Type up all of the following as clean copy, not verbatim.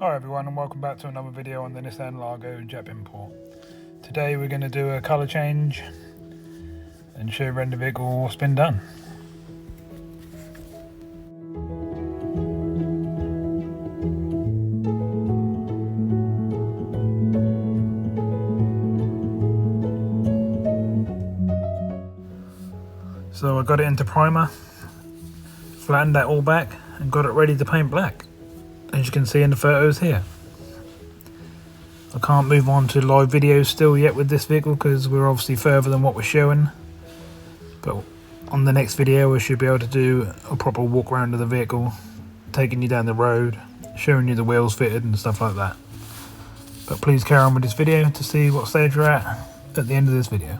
Hi everyone, and welcome back to another video on the Nissan Largo Jet Import. Today we're going to do a colour change and show you around the vehicle what's been done. So I got it into primer, flattened that all back and got it ready to paint black, as you can see in the photos here. I can't move on to live videos still yet with this vehicle because we're obviously further than what we're showing, but on the next video we should be able to do a proper walk around of the vehicle, taking you down the road, showing you the wheels fitted and stuff like that. But please carry on with this video to see what stage we're at the end of this video.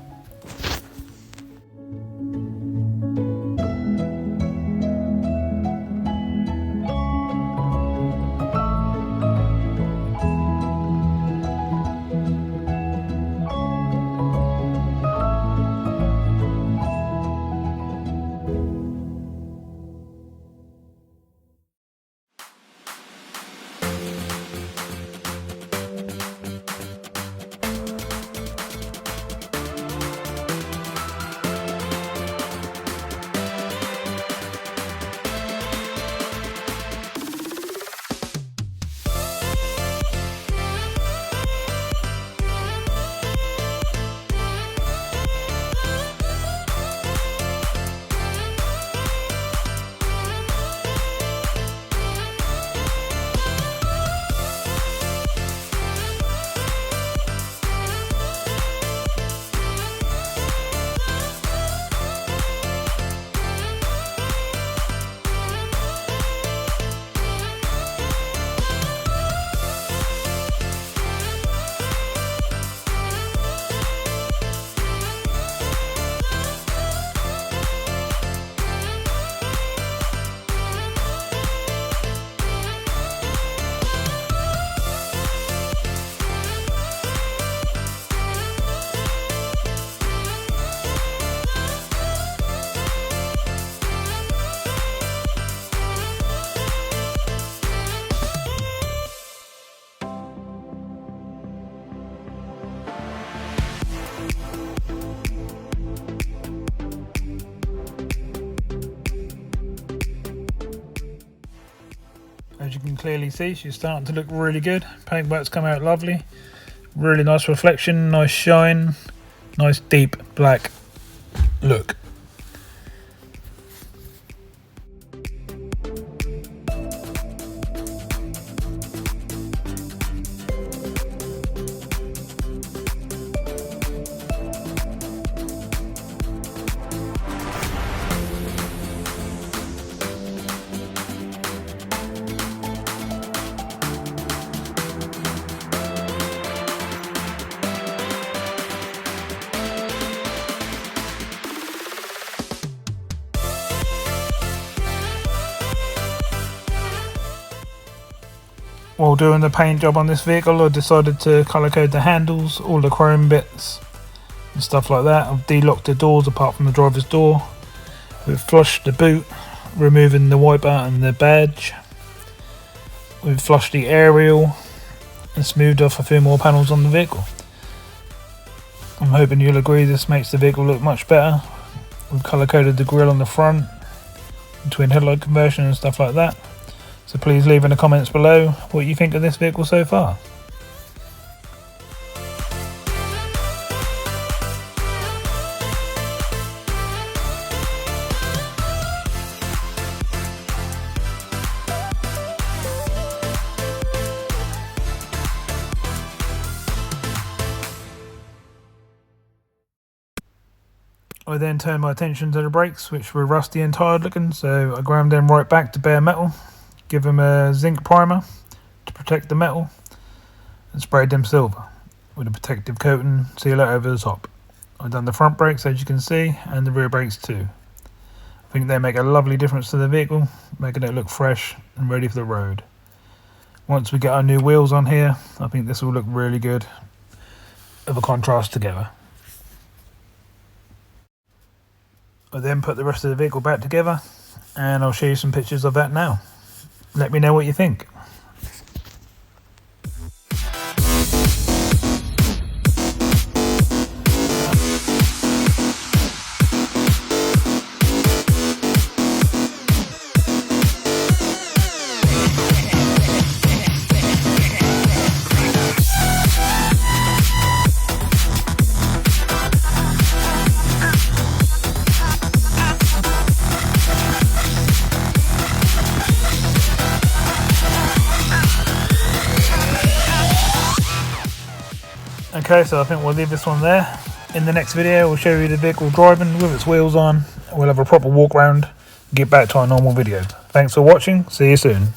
As you can clearly see, she's starting to look really good. Paintwork's come out lovely. Really nice reflection, nice shine, nice deep black look. While doing the paint job on this vehicle, I decided to colour code the handles, all the chrome bits and stuff like that. I've de-locked the doors apart from the driver's door. We've flushed the boot, removing the wiper and the badge. We've flushed the aerial and smoothed off a few more panels on the vehicle. I'm hoping you'll agree this makes the vehicle look much better. We've colour coded the grille on the front, twin headlight conversion and stuff like that. So please leave in the comments below what you think of this vehicle so far. I then turned my attention to the brakes, which were rusty and tired looking, so I ground them right back to bare metal. Give them a zinc primer to protect the metal and sprayed them silver with a protective coating sealer over the top. I've done the front brakes, as you can see, and the rear brakes too. I think they make a lovely difference to the vehicle, making it look fresh and ready for the road. Once we get our new wheels on here, I think this will look really good of a contrast together. I then put the rest of the vehicle back together and I'll show you some pictures of that now. Let me know what you think. Okay, so I think we'll leave this one there. In the next video we'll show you the vehicle driving with its wheels on. We'll have a proper walk around, get back to our normal videos. Thanks for watching, see you soon.